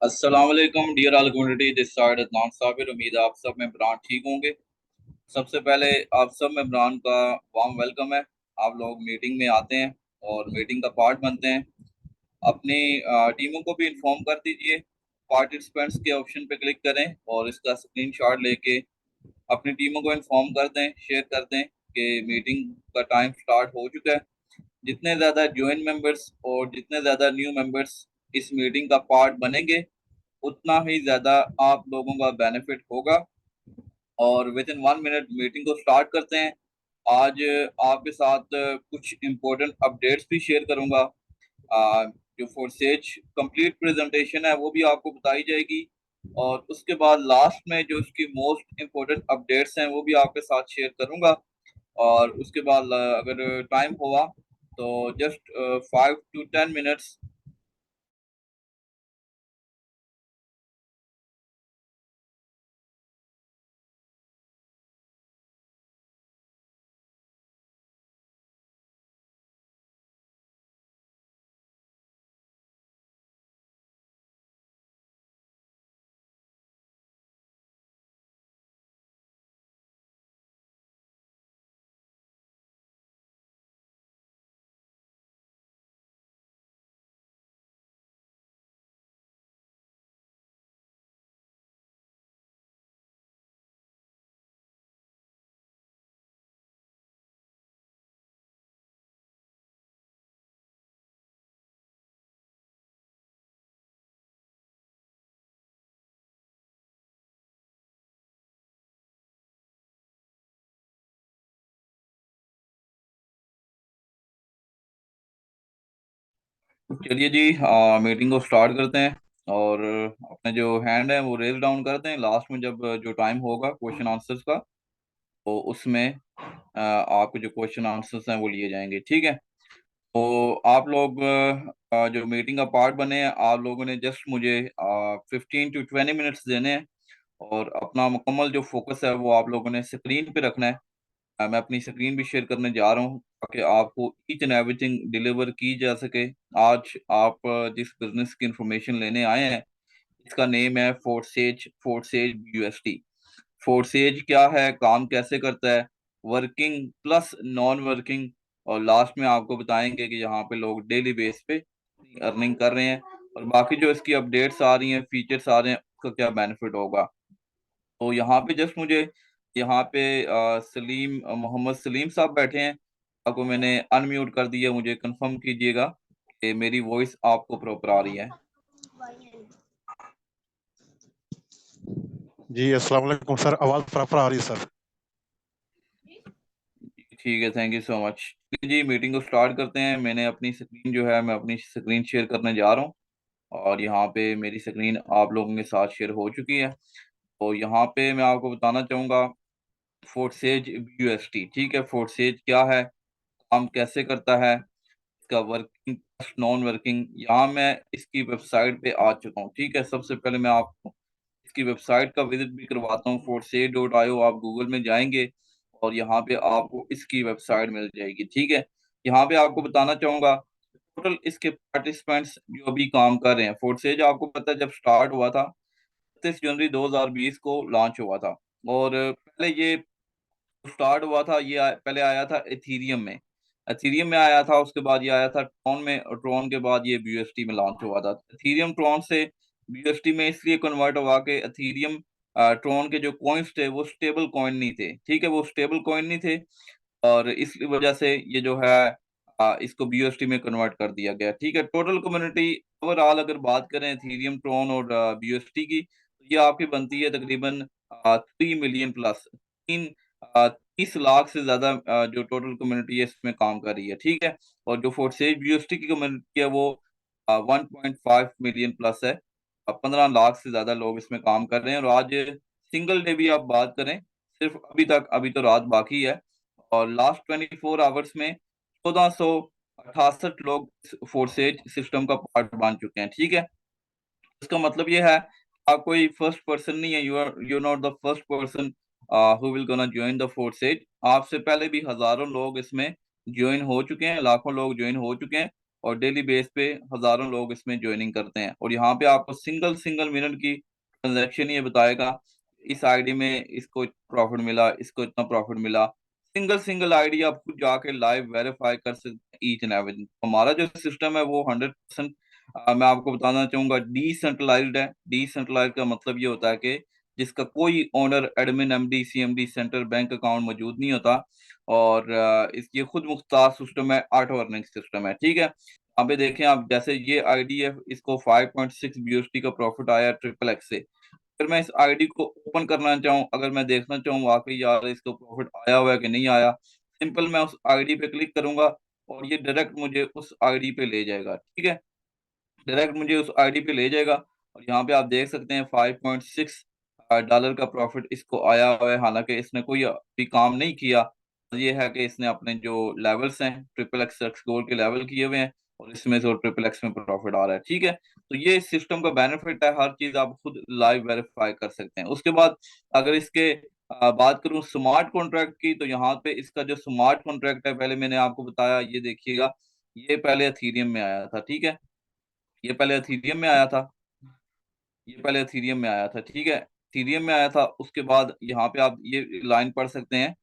अस्सलाम वालेकुम dear all community, this side Adnan Sabir. उम्मीद है आप सब मेंबरान ठीक होंगे। सबसे पहले आप सब मेंबरान का वार्म वेलकम है। आप लोग मीटिंग में आते हैं और मीटिंग का पार्ट बनते हैं। अपनी टीमों को भी इन्फॉर्म कर दीजिए। पार्टिसिपेंट्स के ऑप्शन पे क्लिक करें और इसका स्क्रीनशॉट लेके अपनी टीमों को इन्फॉर्म कर दें, शेयर कर दें कि मीटिंग का टाइम स्टार्ट हो चुका है। जितने ज़्यादा ज्वाइन मेंबर्स और जितने ज़्यादा न्यू मेंबर्स इस मीटिंग का पार्ट बनेंगे, उतना ही ज़्यादा आप लोगों का बेनिफिट होगा। और विद इन 1 मिनट मीटिंग को स्टार्ट करते हैं। आज आपके साथ कुछ इम्पोर्टेंट अपडेट्स भी शेयर करूंगा। जो फोरसेज कंप्लीट प्रेजेंटेशन है वो भी आपको बताई जाएगी, और उसके बाद लास्ट में जो इसकी मोस्ट इम्पोर्टेंट अपडेट्स हैं वो भी आपके साथ शेयर करूंगा। और उसके बाद अगर टाइम हुआ तो जस्ट 5 to 10 मिनट्स। चलिए जी, मीटिंग को स्टार्ट करते हैं। और अपने जो हैंड है वो रेज डाउन करते हैं। लास्ट में जब जो टाइम होगा क्वेश्चन आंसर्स का, तो उसमें आपके जो क्वेश्चन आंसर्स हैं वो लिए जाएंगे, ठीक है। तो आप लोग जो मीटिंग का पार्ट बने हैं, आप लोगों ने जस्ट मुझे 15 to 20 मिनट्स देने हैं। और अपना मुकम्मल जो फोकस है वो आप लोगों ने स्क्रीन पे रखना है। मैं अपनी स्क्रीन भी शेयर करने जा रहा हूँ ताकि आपको ईच एंड एवरीथिंग डिलीवर की जा सके। आज आप जिस बिजनेस की इंफॉर्मेशन लेने आए हैं, इसका नेम है फोर्सेज। Forces UST. फोर्सेज क्या है, काम कैसे करता है, वर्किंग प्लस नॉन वर्किंग, और लास्ट में आपको बताएंगे कि यहाँ पे लोग डेली बेस पे अर्निंग कर रहे हैं, और बाकी जो इसकी अपडेट्स आ रही हैं, फीचर्स आ रहे हैं, उसका क्या बेनिफिट होगा। तो यहाँ पे जस्ट मुझे यहाँ पे सलीम मोहम्मद सलीम साहब बैठे हैं। आपको मैंने अनम्यूट कर दिया, मुझे कंफर्म कीजिएगा कि मेरी वॉइस आपको प्रॉपर आ रही है। जी अस्सलाम वालेकुम सर, आवाज़ प्रॉपर आ रही है सर। ठीक है, थैंक यू सो मच। जी, मीटिंग को स्टार्ट करते हैं। मैंने अपनी स्क्रीन जो है, मैं अपनी स्क्रीन शेयर करने जा रहा हूँ। और यहाँ पे मेरी स्क्रीन आप लोगों के साथ शेयर हो चुकी है। तो यहाँ पे मैं आपको बताना चाहूँगा फोर्सेज यूएसटी, ठीक है। फोर्सेज क्या है, काम कैसे करता है, इसका वर्किंग नॉन वर्किंग, यहाँ मैं इसकी वेबसाइट पे आ चुका हूँ, ठीक है। सबसे पहले मैं आपको इसकी वेबसाइट का विजिट भी करवाता हूँ। force.io आप गूगल में जाएंगे और यहाँ पे आपको इसकी वेबसाइट मिल जाएगी, ठीक है। यहाँ पे आपको बताना चाहूंगा टोटल इसके पार्टिसिपेंट्स जो अभी काम कर रहे हैं। फोर्सेज आपको पता है जब स्टार्ट हुआ था 31 जनवरी 2020 को लॉन्च हुआ था। और पहले ये स्टार्ट हुआ था, ये पहले आया था एथीरियम में। एथीरियम में आया था, उसके बाद ये आया था ट्रॉन में, और ट्रॉन के बाद ये बीयूएसटी में लॉन्च हुआ था। एथीरियम ट्रॉन से बीयूएसटी में इसलिए कन्वर्ट हुआ कि एथीरियम ट्रॉन के जो कॉइन्स थे वो स्टेबल कॉइन नहीं थे, ठीक है, वो स्टेबल कॉइन नहीं थे। और इस वजह से ये जो है इसको बीयूएसटी में कन्वर्ट कर दिया गया, ठीक है। टोटल कम्युनिटी ओवरऑल अगर बात करें एथीरियम ट्रॉन और बीयूएसटी की, तो ये आपकी बनती है तकरीबन 3 मिलियन प्लस। 30 लाख से ज्यादा जो टोटल कम्युनिटी है इसमें काम कर रही है, ठीक है। और जो फोर्सेज बीयूएसटी की कम्युनिटी है वो 1.5 मिलियन प्लस है। 15 लाख से ज्यादा लोग इसमें काम कर रहे हैं। और आज सिंगल डे भी आप बात करें, सिर्फ अभी तो रात बाकी है, और लास्ट 24 आवर्स में 1468 लोग फोर्सेज सिस्टम का पार्ट बन चुके हैं, ठीक है। इसका मतलब ये है, आप कोई फर्स्ट पर्सन नहीं है, you are not the first person who will gonna join the forces. आपसे पहले भी हजारों लोग इसमें ज्वाइन हो चुके हैं, लाखों लोग ज्वाइन हो चुके हैं। और डेली बेस पे हजारों लोग इसमें ज्वाइनिंग करते हैं। और यहाँ पे आपको सिंगल सिंगल मिनट की ट्रांजैक्शन ये बताएगा, इस आईडी में इसको इतना प्रॉफिट मिला, इसको इतना प्रॉफिट मिला। सिंगल सिंगल आईडी आप खुद जाके लाइव वेरीफाई कर सकते हैं ईच एंड एवरीथिंग। हमारा जो सिस्टम है वो 100% मैं आपको बताना चाहूंगा डिसेंट्रलाइज्ड है। डिसेंट्रलाइज्ड का मतलब ये होता है कि जिसका कोई owner, admin, MD, CMD, central bank account मौजूद नहीं होता। और इस ये खुद मुख्तार सिस्टम है, ऑटो अर्निंग सिस्टम है। ठीक है, यहाँ पे देखें आप, जैसे ये आईडी है, इसको 5.6 बीएसटी का प्रॉफिट आया ट्रिपल एक्स से। अगर मैं इस आईडी को ओपन करना चाहूँ, अगर मैं देखना चाहूँ वाकई यार इसको प्रॉफिट आया हुआ है कि नहीं आया, सिंपल मैं उस आईडी पे क्लिक करूंगा और ये डायरेक्ट मुझे उस आईडी पे ले जाएगा। ठीक है, डायरेक्ट मुझे उस आईडी पे ले जाएगा। और यहाँ पे आप देख सकते हैं 5.6 डॉलर का प्रॉफिट इसको आया हुआ है, हालांकि इसने कोई भी काम नहीं किया। ये है कि इसने अपने जो लेवल्स हैं ट्रिपल एक्स स्कोर के लेवल किए हुए हैं, और इसमें से ट्रिपल एक्स में प्रॉफिट आ रहा है। ठीक है, तो ये इस सिस्टम का बेनिफिट है, हर चीज आप खुद लाइव वेरीफाई कर सकते हैं। उसके बाद अगर इसके बात करूं स्मार्ट कॉन्ट्रैक्ट की, तो यहाँ पे इसका जो स्मार्ट कॉन्ट्रैक्ट है, पहले मैंने आपको बताया, ये देखिएगा, ये पहले एथीरियम में आया था। ठीक है, ये पहले एथीरियम में आया था, ये पहले एथीरियम में आया था। ठीक है, एथीरियम में आया था। उसके बाद यहाँ पे आप ये लाइन पढ़ सकते हैं,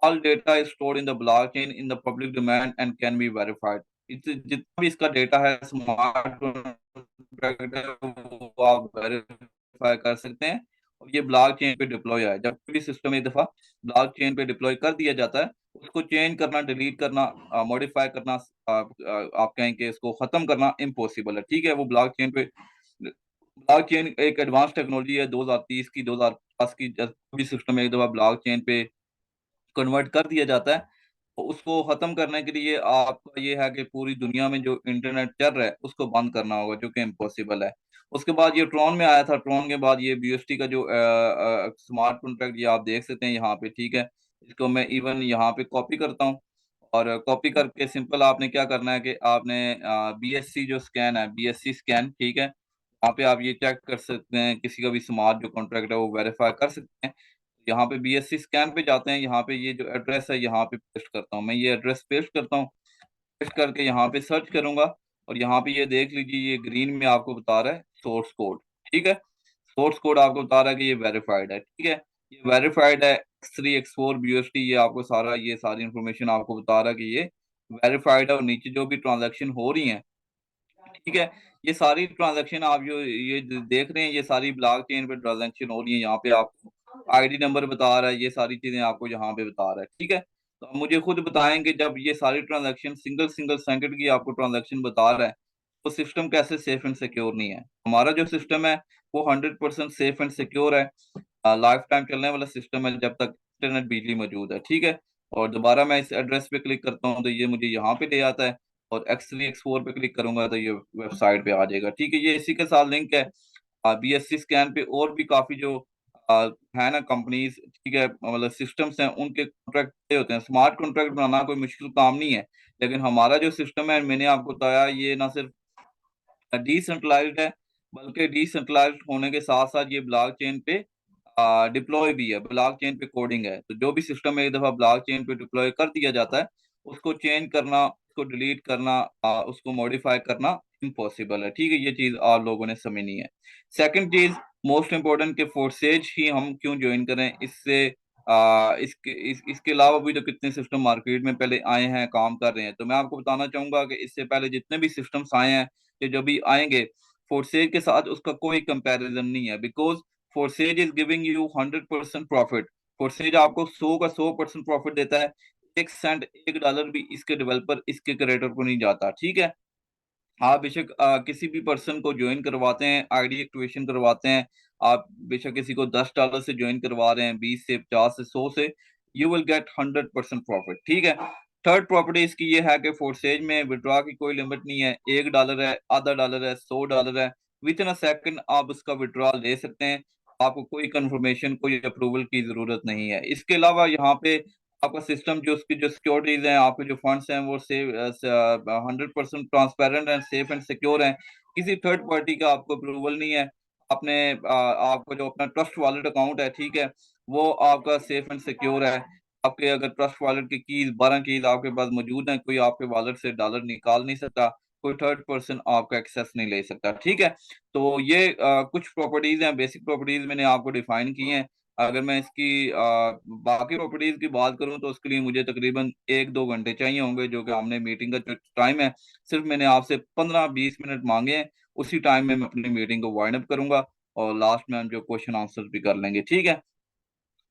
all data is stored in the blockchain in the public domain and can be verified. जितना भी इसका डेटा है, स्मार्ट कॉन्ट्रैक्ट है, वो आप वेरीफाई कर सकते हैं। और ये ब्लॉकचेन पे डिप्लॉय है। जब भी सिस्टम एक दफा ब्लॉकचेन पे डिप्लॉय कर दिया जाता है, उसको चेंज करना, डिलीट करना, मॉडिफाई करना, आप कहें कि इसको खत्म करना इम्पॉसिबल है। ठीक है, वो ब्लॉकचेन पे, ब्लॉकचेन एक एडवांस टेक्नोलॉजी है 2030 की, 2050 की। जब भी सिस्टम एक दफा ब्लॉकचेन पे कन्वर्ट कर दिया जाता है, तो उसको खत्म करने के लिए आपका ये है कि पूरी दुनिया में जो इंटरनेट चल रहा है उसको बंद करना होगा, जो कि इम्पॉसिबल है। उसके बाद ये ट्रॉन में आया था। ट्रॉन के बाद ये बीएसटी का जो स्मार्ट कॉन्ट्रैक्ट, ये आप देख सकते हैं यहाँ पे। ठीक है, इसको मैं इवन यहाँ पे कॉपी करता हूँ, और कॉपी करके सिंपल आपने क्या करना है कि आपने बीएससी जो स्कैन है, बीएससी स्कैन, ठीक है, वहाँ पे आप ये चेक कर सकते हैं, किसी का भी स्मार्ट जो कॉन्ट्रैक्ट है वो वेरीफाई कर सकते हैं। यहाँ पे बीएससी स्कैन पे जाते हैं, यहाँ पे ये जो एड्रेस है यहाँ पे पेस्ट करता हूँ, मैं ये एड्रेस पेस्ट करता हूँ। पेस्ट करके यहाँ पे सर्च करूंगा, और यहाँ पे ये देख लीजिए, ये ग्रीन में आपको बता रहा है सोर्स कोड। ठीक है, सोर्स कोड आपको बता रहा है कि ये वेरीफाइड है। ठीक है, ये वेरीफाइड है X3 X4 BUSD, ये आपको सारा, ये सारी इंफॉर्मेशन आपको बता रहा है कि ये वेरीफाइड है। और नीचे जो भी ट्रांजेक्शन हो रही है, ठीक है, ये सारी ट्रांजैक्शन आप जो ये देख रहे हैं, ये सारी ब्लॉक चेन पे ट्रांजैक्शन हो रही है। यहाँ पे आपको आईडी नंबर बता रहा है, ये सारी चीजें आपको यहाँ पे बता रहा है। ठीक है, तो आप मुझे खुद बताएंगे, जब ये सारी ट्रांजैक्शन सिंगल सिंगल सेकंड की आपको ट्रांजैक्शन बता रहा है, तो सिस्टम कैसे सेफ एंड सिक्योर नहीं है? हमारा जो सिस्टम है वो 100% सेफ एंड सिक्योर है, लाइफ टाइम चलने वाला सिस्टम है, जब तक इंटरनेट बिजली मौजूद है। ठीक है, और दोबारा मैं इस एड्रेस पे क्लिक करता हूँ तो ये मुझे यहाँ पे ले आता है, और X3 X4 पे क्लिक करूंगा तो ये वेबसाइट पे आ जाएगा। ठीक है, ये इसी के साथ लिंक है बीएससी स्कैन पे। और भी काफी जो है ना कंपनीज, ठीक है, मतलब सिस्टम्स हैं, उनके कॉन्ट्रैक्ट होते हैं। स्मार्ट कॉन्ट्रैक्ट बनाना कोई मुश्किल काम नहीं है, लेकिन हमारा जो सिस्टम है, मैंने आपको बताया, ये ना सिर्फ डिसेंट्रलाइज्ड है, बल्कि डिसेंट्रलाइज्ड होने के साथ साथ ये ब्लॉक चेन पे डिप्लॉय भी है, ब्लॉक चेन पे कोडिंग है। तो जो भी सिस्टम एक दफा ब्लॉक चेन पे डिप्लॉय कर दिया जाता है, उसको चेंज करना, उसको डिलीट करना, उसको मॉडिफाई करना इम्पॉसिबल है। ठीक है, ये चीज आप लोगों ने समझनी है। सेकंड चीज मोस्ट इम्पोर्टेंट, के फोर्सेज ही हम क्यों ज्वाइन करें? इससे इसके अलावा भी तो कितने सिस्टम मार्केट में पहले आए हैं, काम कर रहे हैं। तो मैं आपको बताना चाहूंगा कि इससे पहले जितने भी सिस्टम्स आए हैं, कि जो भी आएंगे, फोर्सेज के साथ उसका कोई कंपैरिजन नहीं है। Because forces is giving you 100% profit. Forces आपको 100 का 100% प्रॉफिट देता है। 1 सेंट, $1 भी इसके डेवलपर, इसके क्रिएटर को नहीं जाता। ठीक है, आप बेशक किसी भी पर्सन को ज्वाइन करवाते हैं, आईडी एक्टिवेशन करवाते हैं, आप बेशक किसी को $10 से ज्वाइन करवा रहे हैं, 20 से, 50 से, 100 से, यू विल गेट 100% प्रॉफिट। ठीक है, थर्ड प्रॉपर्टी इसकी ये है कि फोर्सेज में विड्रॉ की कोई लिमिट नहीं है। $1 है, $0.5 है, $100 है, विद इन अ सेकंड आप उसका विड्रॉ ले सकते हैं। आपको कोई कंफर्मेशन, कोई अप्रूवल की जरूरत नहीं है। इसके अलावा यहाँ पे आपका सिस्टम, जो उसकी जो सिक्योरिटीज हैं, आपके जो फंड्स हैं, वो save 100% transparent and safe and secure हैं। किसी थर्ड पार्टी का आपको अप्रूवल नहीं है। आपने आपको जो अपना ट्रस्ट वॉलेट अकाउंट है, ठीक है, वो आपका सेफ एंड सिक्योर है। आपके अगर ट्रस्ट वॉलेट की कीज, 12 कीज आपके पास मौजूद हैं, कोई आपके वॉलेट से डॉलर निकाल नहीं सकता। कोई थर्ड पर्सन आपका एक्सेस नहीं ले सकता। ठीक है, तो ये कुछ प्रॉपर्टीज हैं, बेसिक प्रॉपर्टीज मैंने आपको डिफाइन की हैं। अगर मैं इसकी बाकी प्रॉपर्टीज की बात करूं तो उसके लिए मुझे तकरीबन 1-2 घंटे चाहिए होंगे, जो कि हमने मीटिंग का जो टाइम है सिर्फ मैंने आपसे 15-20 मिनट मांगे हैं। उसी टाइम में मैं अपनी मीटिंग को वाइंड अप करूंगा और लास्ट में हम जो क्वेश्चन आंसर भी कर लेंगे। ठीक है,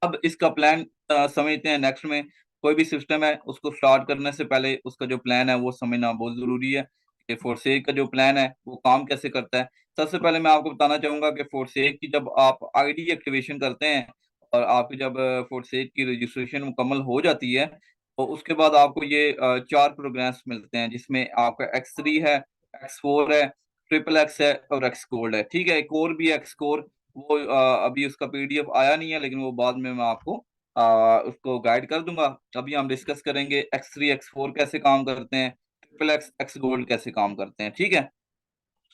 अब इसका प्लान समझते हैं। नेक्स्ट में कोई भी सिस्टम है उसको स्टार्ट करने से पहले उसका जो प्लान है वो समझना बहुत जरूरी है कि फोरसेक का जो प्लान है वो काम कैसे करता है। सबसे पहले मैं आपको बताना चाहूंगा कि फोरसेक की जब आप आईडी एक्टिवेशन करते हैं और आपकी जब फोरसेक की रजिस्ट्रेशन मुकम्मल हो जाती है तो उसके बाद आपको ये 4 प्रोग्राम्स मिलते हैं, जिसमें आपका X3 है, X4 है, XXX है और X गोल्ड है। ठीक है, एक और भी X कोर, वो अभी उसका पीडीएफ आया नहीं है, लेकिन वो बाद में मैं आपको उसको गाइड कर दूंगा। अभी हम डिस्कस करेंगे X3 X4 कैसे काम करते हैं, XXX X गोल्ड कैसे काम करते हैं। ठीक है,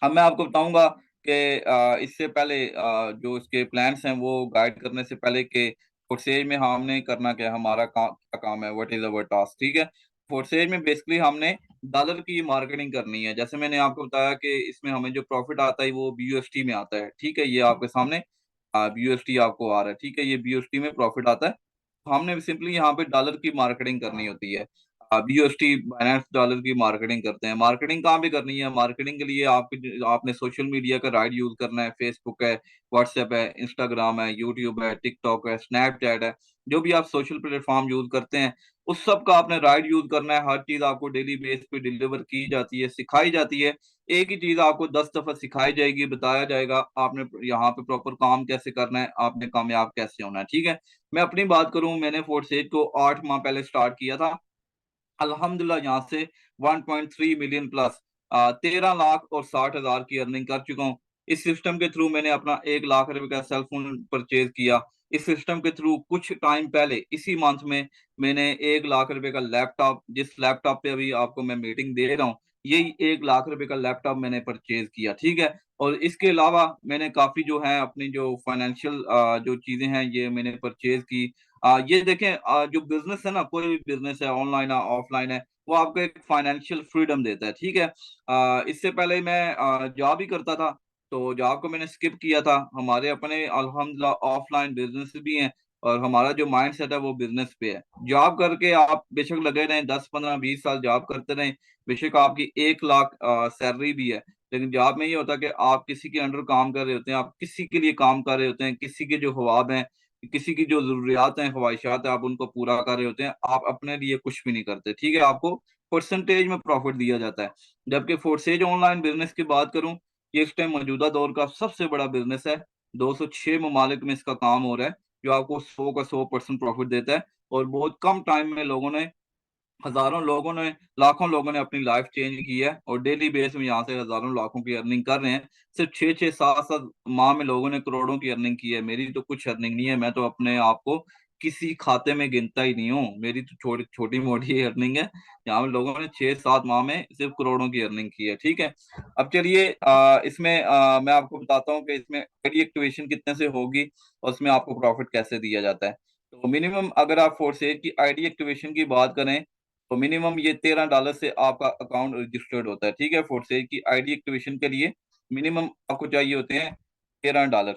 अब मैं आपको बताऊंगा कि इससे पहले जो इसके प्लान्स हैं वो गाइड करने से पहले कि फोर्सेज में हमने करना क्या है, हमारा क्या काम है, व्हाट इज अवर टास्क। ठीक है, फोर्सेज में बेसिकली हमने डॉलर की मार्केटिंग करनी है। जैसे मैंने आपको बताया कि इसमें हमें जो प्रॉफिट आता है वो बीयूएसटी में आता है। ठीक है, ये आपके सामने बीयूएसटी आपको आ रहा है। ठीक है, ये बीयूएसटी में प्रॉफिट आता है। हमने सिंपली यहाँ पे डॉलर की मार्केटिंग करनी होती है। बीयूएसटी बाइनेंस डॉलर की मार्केटिंग करते हैं। मार्केटिंग कहाँ पे करनी है, मार्केटिंग के लिए आपने सोशल मीडिया का राइट यूज करना है। फेसबुक है, व्हाट्सएप है, इंस्टाग्राम है, यूट्यूब है, टिकटॉक है, स्नैपचैट है, जो भी आप सोशल प्लेटफॉर्म यूज करते हैं उस सब का आपने राइट यूज करना है। हर चीज आपको डेली बेस पे डिलीवर की जाती है, सिखाई जाती है। एक ही चीज आपको 10 दफा सिखाई जाएगी, बताया जाएगा आपने यहाँ पे प्रॉपर काम कैसे करना है, आपने कामयाब कैसे होना है। ठीक है, मैं अपनी बात करूं, मैंने फोर्सेज को 8 माह पहले स्टार्ट किया था। अल्हम्दुलिल्लाह यहाँ से 1.3 मिलियन प्लस 13,60,000 की अर्निंग कर चुका हूँ। इस सिस्टम के थ्रू मैंने अपना 1 लाख रुपए का सेल फोन परचेज किया। इस सिस्टम के थ्रू कुछ टाइम पहले इसी मंथ में मैंने 1 लाख रुपए का लैपटॉप, जिस लैपटॉप पे अभी आपको मैं मीटिंग दे रहा हूँ, यही 1 लाख रुपए का लैपटॉप मैंने परचेज किया। ठीक है, और इसके अलावा मैंने काफी जो है अपनी जो फाइनेंशियल जो चीजें हैं ये मैंने परचेज की। ये देखें, जो बिजनेस है ना, कोई भी बिजनेस है, ऑनलाइन है ऑफलाइन है, वो आपको एक फाइनेंशियल फ्रीडम देता है। ठीक है, इससे पहले मैं जॉब ही करता था, तो जॉब को मैंने स्किप किया था। हमारे अपने अल्हम्दुलिल्लाह ऑफलाइन बिजनेस भी हैं और हमारा जो माइंड सेट है वो बिजनेस पे है। जॉब करके आप बेशक लगे रहें, 10-15-20 साल जॉब करते रहें, बेशक आपकी 1 लाख सैलरी भी है, लेकिन जॉब में ये होता है कि आप किसी के अंडर काम कर रहे होते हैं, आप किसी के लिए काम कर रहे होते हैं, किसी के जो ख्वाब हैं, किसी की जो जरूरियात हैं, ख्वाहिशात है, आप उनको पूरा कर रहे होते हैं। आप अपने लिए कुछ भी नहीं करते। ठीक है, आपको परसेंटेज में प्रॉफिट दिया जाता है। जबकि फोर्सेज ऑनलाइन बिजनेस की बात करूं, ये इस टाइम मौजूदा दौर का सबसे बड़ा बिजनेस है। 206 ममालिक में इसका काम हो रहा है, जो आपको 100 का 100% प्रॉफिट देता है। और बहुत कम टाइम में लोगों ने, हजारों लोगों ने, लाखों लोगों ने अपनी लाइफ चेंज की है और डेली बेस में यहाँ से हजारों लाखों की अर्निंग कर रहे हैं। सिर्फ 6-6 7-7 माह में लोगों ने करोड़ों की अर्निंग की है। मेरी तो कुछ अर्निंग नहीं है, मैं तो अपने आप को किसी खाते में गिनता ही नहीं हूँ। मेरी तो छोटी छोटी मोटी अर्निंग है, यहाँ पे लोगों ने 6-7 माह में सिर्फ करोड़ों की अर्निंग की है। ठीक है, अब चलिए इसमें मैं आपको बताता हूँ कि इसमें आईडी एक्टिवेशन कितने से होगी और उसमें आपको प्रॉफिट कैसे दिया जाता है। तो मिनिमम अगर आप फोर्सेज की आईडी एक्टिवेशन की बात करें तो मिनिमम ये $13 से आपका अकाउंट रजिस्टर्ड होता है। ठीक है, फोर्सेज की आईडी एक्टिवेशन के लिए मिनिमम आपको चाहिए होते हैं $13।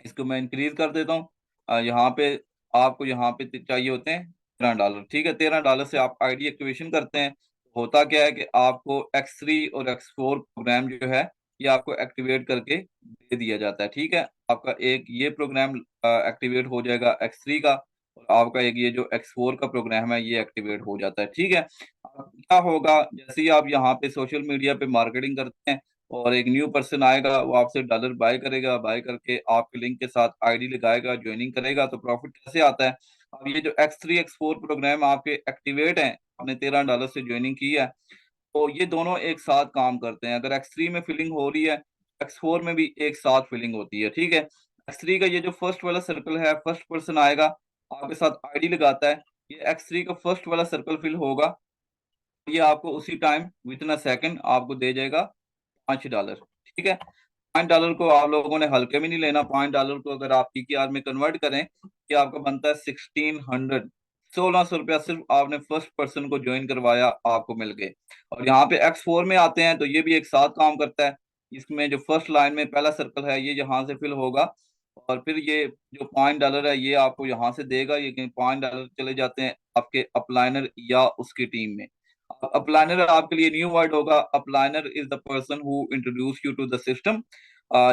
इसको मैं इंक्रीज कर देता हूँ। यहाँ पे आपको यहाँ पे चाहिए होते हैं $13। ठीक है, $13 से आप आईडी एक्टिवेशन करते हैं। होता क्या है कि आपको X3 और X4 प्रोग्राम जो है ये आपको एक्टिवेट करके दे दिया जाता है। ठीक है, आपका एक ये प्रोग्राम एक्टिवेट हो जाएगा X3 का, और आपका एक ये जो X4 का प्रोग्राम है ये एक्टिवेट हो जाता है। ठीक है, अब क्या होगा, जैसे ही आप यहाँ पे सोशल मीडिया पे मार्केटिंग करते हैं और एक न्यू पर्सन आएगा, वो आपसे डॉलर बाय करेगा, बाय करके आपके लिंक के साथ आईडी लगाएगा, ज्वाइनिंग करेगा, तो प्रॉफिट कैसे आता है। अब ये जो X3 X4 प्रोग्राम आपके एक्टिवेट हैं, आपने $13 से ज्वाइनिंग की है, तो ये दोनों एक साथ काम करते हैं। अगर X3 में फिलिंग हो रही है, X4 में भी एक साथ फिलिंग होती है। ठीक है, X3 का ये जो फर्स्ट वाला सर्कल है, फर्स्ट पर्सन आएगा आपके साथ आईडी लगाता है, ये X3 का फर्स्ट वाला सर्कल फिल होगा, ये आपको उसी time with in a second आपको दे जाएगा $5। ठीक है, $5 को आप लोगों ने हल्के में नहीं लेना। $5 को अगर आप पीकेआर में कन्वर्ट करें, ये आपका बनता है 1600 रुपया सिर्फ आपने फर्स्ट पर्सन को ज्वाइन करवाया, आपको मिल गए। और यहाँ पे X4 में आते हैं तो ये भी एक साथ काम करता है। इसमें जो फर्स्ट लाइन में पहला सर्कल है ये यहाँ से फिल होगा, और फिर ये जो $5 है ये आपको यहाँ से देगा। ये $5 चले जाते हैं आपके अपलाइनर या उसकी टीम में। अपलाइनर आपके लिए न्यू वर्ड होगा। Upliner is the person who introduce you to the system.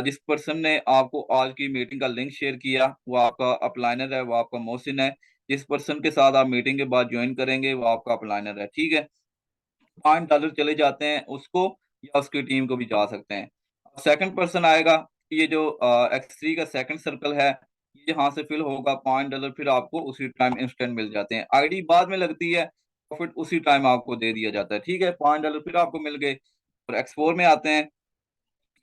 जिस पर्सन ने आपको आज की मीटिंग का लिंक शेयर किया वो आपका अपलाइनर है, वो आपका मोहसिन है। जिस पर्सन के साथ आप मीटिंग के बाद ज्वाइन करेंगे वो आपका अपलाइनर है, ठीक है। $5 चले जाते हैं उसको, या उसकी टीम को भी जा सकते हैं। सेकंड पर्सन आएगा, ये जो X3 का सेकंड सर्कल है ये यहाँ से फिल होगा। $5 फिर आपको उसी टाइम इंस्टेंट मिल जाते हैं। आईडी बाद में लगती है, प्रॉफिट उसी टाइम आपको दे दिया जाता है, ठीक है। $5 फिर आपको मिल गए। और X4 में आते हैं,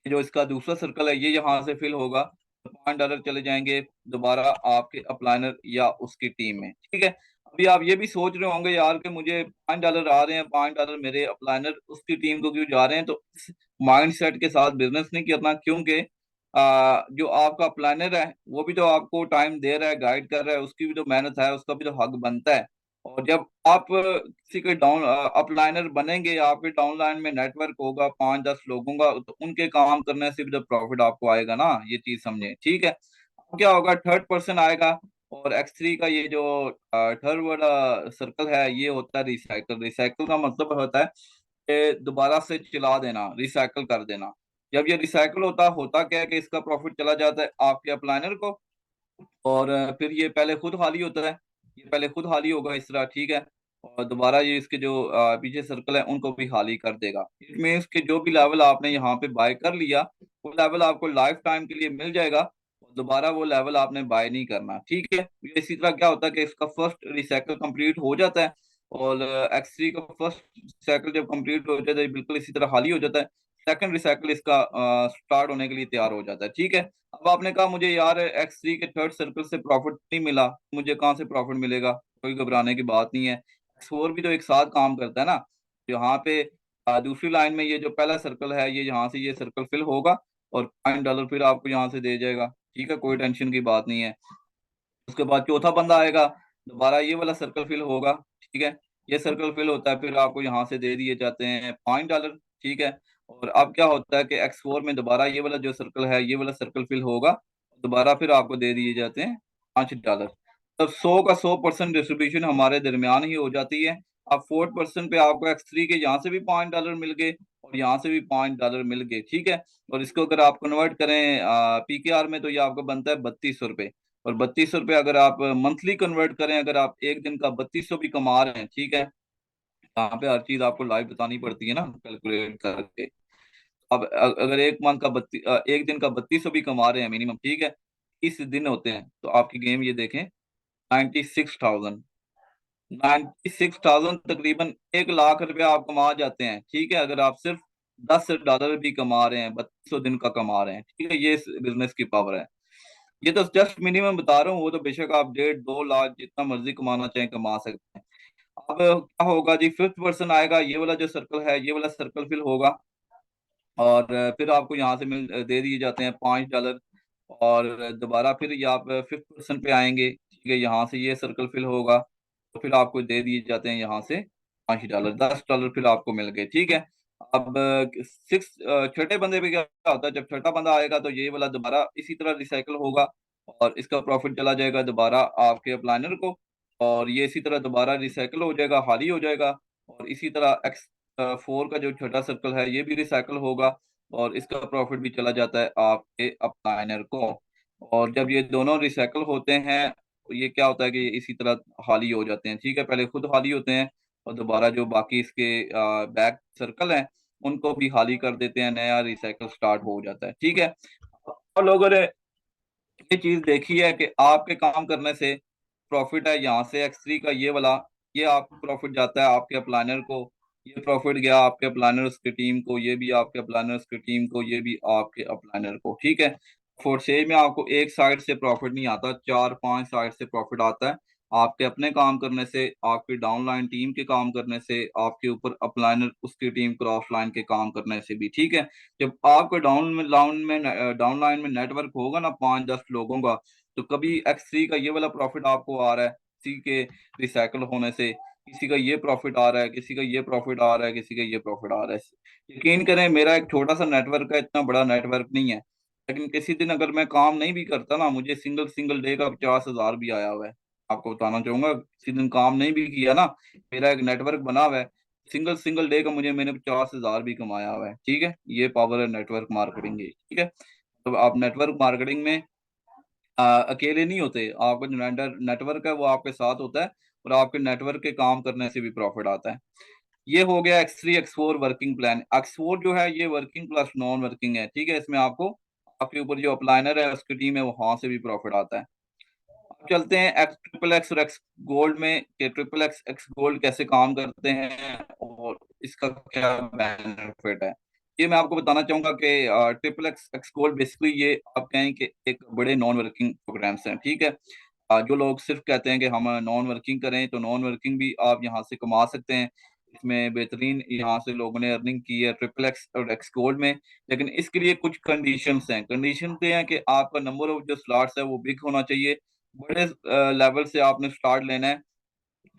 जो इसका दूसरा सर्कल है ये यहाँ से फिल होगा, तो $5 चले जाएंगे दोबारा आपके अपलाइनर या उसकी टीम में, ठीक है। अभी आप ये भी सोच रहे होंगे यार कि मुझे $5 आ रहे हैं, $5 मेरे अपलाइनर उसकी टीम को क्यों जा रहे हैं। तो इस माइंड सेट के साथ बिजनेस नहीं करना, क्योंकि जो आपका प्लानर है वो भी तो आपको टाइम दे रहा है, गाइड कर रहा है, उसकी भी तो मेहनत है, उसका भी तो हक बनता है। और जब आप किसी के डाउन अपलाइनर बनेंगे, आपके डाउनलाइन में नेटवर्क होगा 5-10 लोगों का, तो उनके काम करने से भी तो प्रॉफिट आपको आएगा ना, ये चीज समझे, ठीक है। अब क्या होगा, थर्ड पर्सन आएगा। और X3 का ये जो थर्ड वाला सर्कल है ये होता है रिसाइकल। रिसाइकल का मतलब होता है कि दोबारा से चला देना, रिसाइकल कर देना। जब ये रिसाइकल होता क्या है कि इसका प्रॉफिट चला जाता है आपके अपलाइनर को, और फिर ये पहले खुद खाली होता है। ये पहले खुद खाली होगा इस तरह, ठीक है। और दोबारा ये इसके जो पीछे सर्कल है उनको भी खाली कर देगा। इट मीन्स कि जो भी लेवल आपने यहाँ पे बाय कर लिया वो लेवल आपको लाइफ टाइम के लिए मिल जाएगा, और दोबारा वो लेवल आपने बाय नहीं करना, ठीक है। ये इसी तरह क्या होता है कि इसका फर्स्ट रिसाइकल कंप्लीट हो जाता है, और X3 का फर्स्ट साइकिल जब कंप्लीट हो जाता है बिल्कुल इसी तरह खाली हो जाता है, सेकंड रिसाइकल इसका स्टार्ट होने के लिए तैयार हो जाता है, ठीक है। अब आपने कहा मुझे यार X3 के थर्ड सर्कल से प्रॉफिट नहीं मिला, मुझे कहाँ से प्रॉफिट मिलेगा। कोई घबराने की बात नहीं है, X4 भी तो एक साथ काम करता है ना। यहाँ पे दूसरी लाइन में ये जो पहला सर्कल है ये यहाँ से ये सर्कल फिल होगा, और $5 फिर आपको यहाँ से दे जाएगा, ठीक है, कोई टेंशन की बात नहीं है। उसके बाद चौथा बंदा आएगा, दोबारा ये वाला सर्कल फिल होगा, ठीक है। ये सर्कल फिल होता है फिर आपको यहाँ से दे दिए जाते हैं $5, ठीक है। और अब क्या होता है कि X4 में दोबारा ये वाला जो सर्कल है ये वाला सर्कल फिल होगा, दोबारा फिर आपको दे दिए जाते हैं $5। तब 100% डिस्ट्रीब्यूशन हमारे दरमियान ही हो जाती है। अब फोर्थ पर्सन पे आपको X3 के यहाँ से भी $5 मिल गए, और यहाँ से भी $5 मिल गए, ठीक है। और इसको अगर आप कन्वर्ट करें PKR में तो ये आपको बनता है ₹32। और ₹32 अगर आप मंथली कन्वर्ट करें, अगर आप एक दिन का 3200 भी कमा रहे हैं, ठीक है। यहाँ पे हर चीज आपको लाइव बतानी पड़ती है ना, कैलकुलेट करके। अब अगर एक मंथ का एक दिन का 3200 भी कमा रहे हैं मिनिमम, ठीक है, 30 दिन होते हैं, तो आपकी गेम ये देखें 96,000। 96,000 तकरीबन 1 लाख रुपया आप कमा जाते हैं, ठीक है, अगर आप सिर्फ $10 भी कमा रहे हैं, 3200 दिन का कमा रहे हैं, ठीक है। ये बिजनेस की पावर है। ये तो जस्ट मिनिमम बता रहा हूँ, वो तो बेशक आप 1.5-2 लाख जितना मर्जी कमाना चाहें कमा सकते हैं। अब क्या होगा जी, फिफ्थ पर्सन आएगा, ये वाला जो सर्कल है ये वाला सर्कल फिल होगा, और फिर आपको यहाँ से दे दिए जाते हैं $5। और दोबारा फिर ये आप फिफ्थ पर्सन पे आएंगे, ठीक है, यहाँ से ये सर्कल फिल होगा, तो फिर आपको दे दिए जाते हैं यहाँ से $5, $10 फिर आपको मिल गए, ठीक है। अब सिक्स छठे बंदे पे क्या होता है, जब छठा बंदा आएगा तो ये वाला दोबारा इसी तरह रिसाइकल होगा, और इसका प्रॉफिट चला जाएगा दोबारा आपके प्लानर को, और ये इसी तरह दोबारा रिसाइकल हो जाएगा, खाली हो जाएगा। और इसी तरह X4 का जो छोटा सर्कल है ये भी रिसाइकल होगा, और इसका प्रॉफिट भी चला जाता है आपके अपलाइनर को। और जब ये दोनों रिसाइकल होते हैं तो ये क्या होता है कि ये इसी तरह खाली हो जाते हैं, ठीक है, पहले खुद खाली होते हैं, और दोबारा जो बाकी इसके बैक सर्कल हैं उनको भी खाली कर देते हैं, नया रिसाइकल स्टार्ट हो जाता है, ठीक है। और लोगों ने ये चीज देखी है कि आपके काम करने से प्रॉफिट है, यहाँ से X3 का ये वाला, ये आपको प्रॉफिट जाता है आपके प्लानर को, ये प्रॉफिट गया आपके प्लानर्स की टीम को, ये भी आपके प्लानर्स की टीम को, ये भी आपके प्लानर को, ठीक है। फोर सेज में आपको एक साइड से प्रॉफिट नहीं आता, 4-5 साइड से प्रॉफिट आता है, आपके अपने काम करने से, आपकी डाउनलाइन टीम के काम करने से, आपके ऊपर अपलाइनर उसकी टीम क्रॉस लाइन के काम करने से भी, ठीक है। जब आपके डाउनलाइन में नेटवर्क होगा ना 5-10 लोगों का, तो कभी X3 का ये वाला प्रॉफिट आपको आ रहा है, किसी के रिसाइकल होने से किसी का ये प्रॉफिट आ रहा है, किसी का ये प्रॉफिट आ रहा है, किसी का ये प्रॉफिट आ रहा है। यकीन करें मेरा एक छोटा सा नेटवर्क है, इतना बड़ा नेटवर्क नहीं है, लेकिन किसी दिन अगर मैं काम नहीं भी करता ना, मुझे सिंगल सिंगल डे का 50,000 भी आया हुआ है। आपको बताना चाहूंगा, किसी दिन काम नहीं भी किया ना, मेरा एक नेटवर्क बना हुआ है, सिंगल सिंगल डे का मैंने 50,000 भी कमाया हुआ है। ठीक है, ये पावर है नेटवर्क मार्केटिंग की। ठीक है, तो आप नेटवर्क मार्केटिंग में अकेले नहीं होते, आपका जो नेटवर्क है वो आपके साथ होता है, और आपके नेटवर्क के काम करने से भी प्रॉफिट आता है। ये हो गया X3 X4 working plan. X4 जो है ये वर्किंग प्लस नॉन वर्किंग है। ठीक है, इसमें आपको आपके ऊपर जो अपलाइनर है उसकी टीम है, वहां से भी प्रॉफिट आता है। अब चलते हैं एक्स ट्रिपल एक्स और एक्स गोल्ड में, कि ट्रिपल एक्स एक्स गोल्ड कैसे काम करते हैं और इसका क्या बेनिफिट है। ये मैं आपको बताना चाहूंगा कि triple x x gold basically ये आप कहें कि एक बड़े नॉन वर्किंग प्रोग्राम्स हैं। ठीक है, जो लोग सिर्फ कहते हैं कि हम नॉन वर्किंग करें, तो नॉन वर्किंग भी आप यहाँ से कमा सकते हैं। इसमें बेहतरीन यहाँ से लोगों ने अर्निंग की है ट्रिपल एक्स और एक्स गोल्ड में। लेकिन इसके लिए कुछ कंडीशंस हैं। कंडीशन ये हैं कि आपका नंबर ऑफ जो स्लॉट्स है वो बिग होना चाहिए। बड़े लेवल से आपने स्टार्ट लेना है,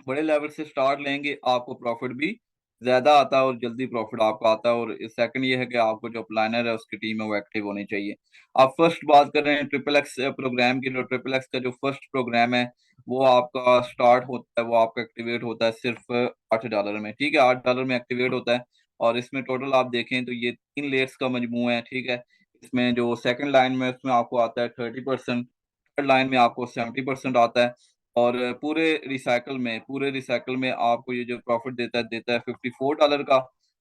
बड़े लेवल से स्टार्ट लेंगे आपको प्रॉफिट भी ज्यादा आता है और जल्दी प्रॉफिट आपका आता है। और सेकंड ये है कि आपको जो प्लानर है उसकी टीम है वो एक्टिव होनी चाहिए। आप फर्स्ट बात कर रहे हैं ट्रिपल एक्स प्रोग्राम की, जो ट्रिपल एक्स का जो फर्स्ट प्रोग्राम है वो आपका स्टार्ट होता है, वो आपका एक्टिवेट होता है सिर्फ $8 में। ठीक है, $8 में एक्टिवेट होता है। और इसमें टोटल आप देखें तो ये 3 लेयर्स का मजमू है। ठीक है, इसमें जो सेकंड लाइन में उसमें आपको आता है 30%, थर्ड लाइन में आपको 70% आता है। और पूरे रिसाइकल में आपको ये जो प्रॉफिट देता है $54 का।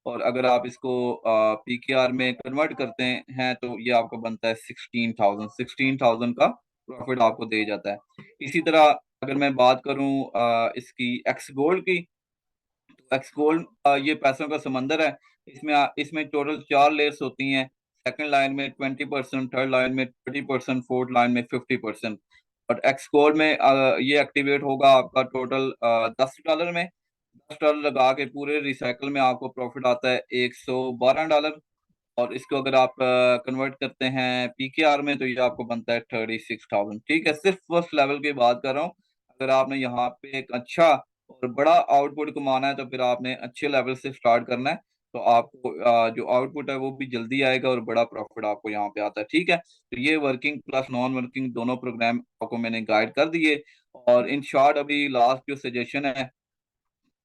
और अगर आप इसको पीकेआर में कन्वर्ट करते हैं तो ये आपको बनता है 16,000 का प्रॉफिट आपको दे जाता है। इसी तरह अगर मैं बात करूं इसकी एक्स गोल्ड की, तो एक्स गोल्ड ये पैसों का समंदर है। इसमें टोटल 4 लेयर्स होती हैं। सेकंड लाइन में 20%, थर्ड लाइन में 30%, फोर्थ लाइन में 50%। और एक्स गोल्ड में ये एक्टिवेट होगा आपका टोटल $10 में। $10 लगा के पूरे रिसाइकल में आपको प्रॉफिट आता है $112। और इसको अगर आप कन्वर्ट करते हैं पीकेआर में तो ये आपको बनता है 36,000। ठीक है, सिर्फ फर्स्ट लेवल की बात कर रहा हूँ। अगर आपने यहाँ पे एक अच्छा और बड़ा आउटपुट कमाना है तो फिर आपने अच्छे लेवल से स्टार्ट करना है। तो आपको जो आउटपुट है वो भी जल्दी आएगा और बड़ा प्रॉफिट आपको यहाँ पे आता है। ठीक है, तो ये वर्किंग प्लस नॉन वर्किंग दोनों प्रोग्राम आपको मैंने गाइड कर दिए। और इन शॉर्ट अभी लास्ट जो सजेशन है,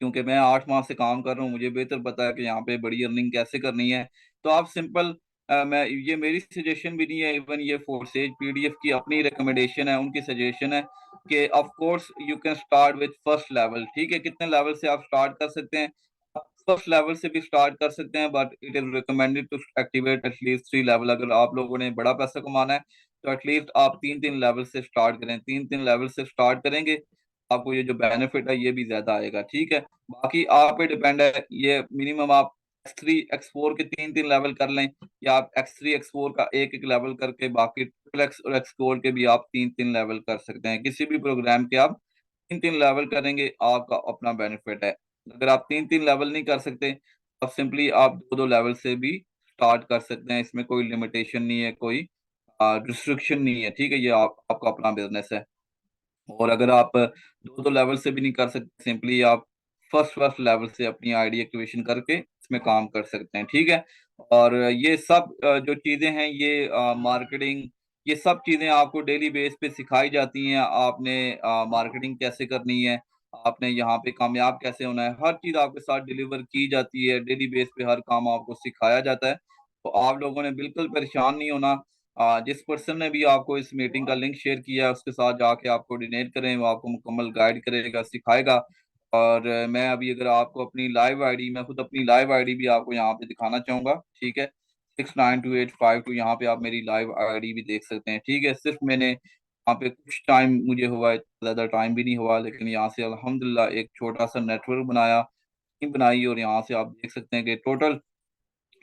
क्योंकि मैं 8 माह से काम कर रहा हूँ, मुझे बेहतर पता है कि यहाँ पे बड़ी अर्निंग कैसे करनी है। तो आप सिंपल मैं ये मेरी सजेशन भी नहीं है, इवन ये फोर्सेज पीडीएफ की अपनी रिकमेंडेशन है, उनकी सजेशन है कि of course you can start with first level. ठीक है, कितने लेवल से आप स्टार्ट कर सकते हैं, आप फर्स्ट लेवल से भी स्टार्ट कर सकते हैं, but it is recommended to activate at least 3 level. अगर आप लोगों ने बड़ा पैसा कमाना है तो एटलीस्ट आप 3-3 लेवल से स्टार्ट करें। 3-3 लेवल से स्टार्ट करेंगे, आपको ये जो बेनिफिट है ये भी ज्यादा आएगा। ठीक है, बाकी आप पे डिपेंड है। ये मिनिमम आप X3 X4 के 3-3 लेवल कर लें, या आप X3 X4 का एक एक लेवल करके बाकी ट्रिपल एक्स और एक्स गोल्ड के भी आप 3-3 लेवल कर सकते हैं। किसी भी प्रोग्राम के आप 3-3 लेवल करेंगे, आपका अपना बेनिफिट है। अगर आप 3-3 लेवल नहीं कर सकते, अब सिंपली आप 2-2 लेवल से भी स्टार्ट कर सकते हैं। इसमें कोई लिमिटेशन नहीं है, कोई रिस्ट्रिक्शन नहीं है। ठीक है, ये आपका अपना बिजनेस है। और अगर आप 2-2 लेवल से भी नहीं कर सकते, सिंपली आप फर्स्ट फर्स्ट लेवल से अपनी आईडी एक्टिवेशन करके इसमें काम कर सकते हैं। ठीक है, और ये सब जो चीजें हैं, ये मार्केटिंग, ये सब चीजें आपको डेली बेस पे सिखाई जाती हैं। आपने मार्केटिंग कैसे करनी है, आपने यहाँ पे कामयाब कैसे होना है, हर चीज आपके साथ डिलीवर की जाती है। डेली बेस पे हर काम आपको सिखाया जाता है। तो आप लोगों ने बिल्कुल परेशान नहीं होना। जिस पर्सन ने भी आपको इस मीटिंग का लिंक शेयर किया है उसके साथ जाके आप कोऑर्डिनेट करें, वो आपको मुकम्मल गाइड करेगा, सिखाएगा। और मैं अभी अगर आपको अपनी लाइव आईडी, मैं खुद अपनी लाइव आईडी भी आपको यहाँ पे दिखाना चाहूंगा। ठीक है, 692852, यहाँ पे आप मेरी लाइव आईडी भी देख सकते हैं। ठीक है, सिर्फ मैंने यहाँ पे कुछ टाइम मुझे हुआ है, ज्यादा टाइम भी नहीं हुआ, लेकिन यहाँ से अल्हम्दुलिल्लाह एक छोटा सा नेटवर्क बनाया, टीम बनाई, और यहाँ से आप देख सकते हैं कि टोटल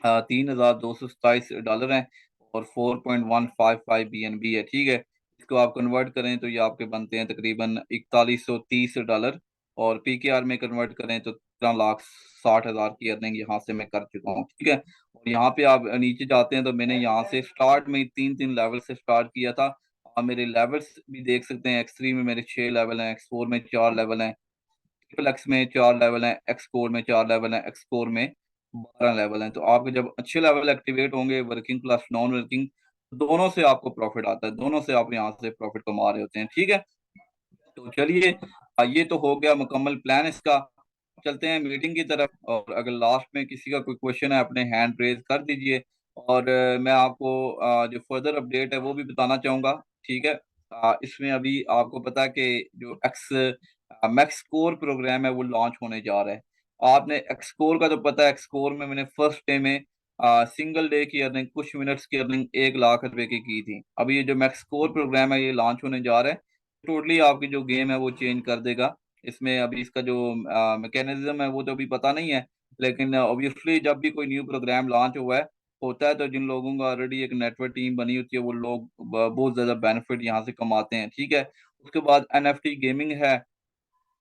$3,227 हैं और 4.155 BNB है। ठीक है, इसको आप कन्वर्ट करें तो ये आपके बनते हैं तकरीबन $4130। और पीकेआर में कन्वर्ट करें तो 13,60,000 की अर्निंग यहाँ से मैं कर चुका हूँ। ठीक है, और यहाँ पे आप नीचे जाते हैं तो मैंने यहाँ से स्टार्ट में 3-3 लेवल से स्टार्ट किया था। आप मेरे लेवल्स भी देख सकते हैं। X3 में मेरे 6 लेवल हैं, X4 में 4 लेवल हैं, ट्रिपल एक्स में 4 लेवल हैं, एक्स कोर में 4 लेवल हैं, एक्स कोर में 12 लेवल हैं। तो आपके जब अच्छे लेवल एक्टिवेट होंगे, वर्किंग प्लस नॉन वर्किंग, दोनों से आपको प्रॉफिट आता है, दोनों से आप यहाँ से प्रॉफिट कमा रहे होते हैं। ठीक है, तो चलिए, ये तो हो गया मुकम्मल प्लान इसका। चलते हैं मीटिंग की तरफ, और अगर लास्ट में किसी का कोई क्वेश्चन है अपने हैंड रेज कर दीजिए। और मैं आपको जो फर्दर अपडेट है वो भी बताना चाहूंगा। ठीक है, इसमें अभी आपको पता है कि जो एक्स मैक्स कोर प्रोग्राम है वो लॉन्च होने जा रहा है। आपने एक्सकोर का तो पता है, एक्सकोर में मैंने फर्स्ट डे में सिंगल डे की अर्निंग, कुछ मिनट्स की अर्निंग 1 लाख रुपए की थी। अभी ये जो मैक्स कोर प्रोग्राम है ये लॉन्च होने जा रहा है, टोटली आपकी जो गेम है वो चेंज कर देगा। इसमें अभी इसका जो मैकेनिज्म है वो तो अभी पता नहीं है, लेकिन ऑब्वियसली जब भी कोई न्यू प्रोग्राम लॉन्च हुआ है होता है, तो जिन लोगों का ऑलरेडी एक नेटवर्क टीम बनी होती है वो लोग बहुत ज्यादा बेनिफिट यहाँ से कमाते हैं। ठीक है, उसके बाद एनएफटी गेमिंग है।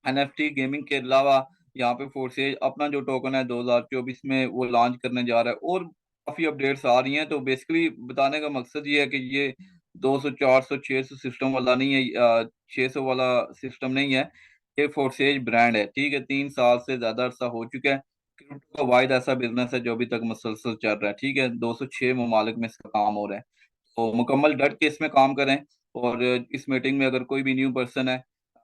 एनएफटी गेमिंग के अलावा यहाँ पे फोर्सेज अपना जो टोकन है 2024 में वो लॉन्च करने जा रहा है, और काफी अपडेट्स आ रही हैं। तो बेसिकली बताने का मकसद ये है कि ये 200 400 600 सिस्टम वाला नहीं है, 600 वाला सिस्टम नहीं है। ये फोर्सेज ब्रांड है। ठीक है, 3 साल से ज्यादा अरसा हो चुका है। क्रिप्टो का वाहिद ऐसा बिजनेस है जो अभी तक मुसलसल चल रहा है। ठीक है, 206 ममालिक में इसका काम हो रहा है। तो मुकम्मल डट के इसमें काम करें। और इस मीटिंग में अगर कोई भी न्यू पर्सन है,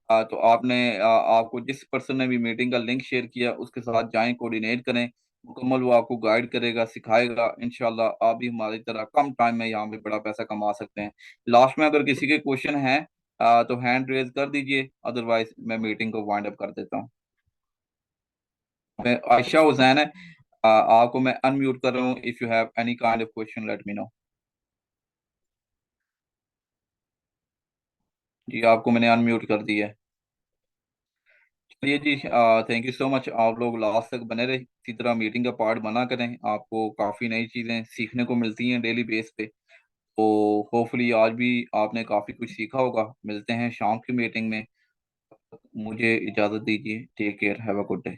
तो आपको जिस पर्सन ने भी मीटिंग का लिंक शेयर किया उसके साथ जाएं, कोऑर्डिनेट करें। मुकम्मल वो आपको गाइड करेगा, सिखाएगा। इंशाल्लाह आप भी हमारी तरह कम टाइम में यहाँ पे बड़ा पैसा कमा सकते हैं। लास्ट में अगर किसी के क्वेश्चन है तो हैंड रेज कर दीजिए, अदरवाइज मैं मीटिंग को वाइंड अप कर देता हूँ। मैं आयशा हुसैन है, आपको मैं अनम्यूट कर रहा हूँ। If you have any kind of question let me know. जी, आपको मैंने अनम्यूट कर दिया है। चलिए जी, थैंक यू सो मच। आप लोग लास्ट तक बने रहे, इसी तरह मीटिंग का पार्ट बना करें। आपको काफ़ी नई चीज़ें सीखने को मिलती हैं डेली बेस पे। तो होपफुली आज भी आपने काफ़ी कुछ सीखा होगा। मिलते हैं शाम की मीटिंग में। मुझे इजाज़त दीजिए। Take care, have a good day.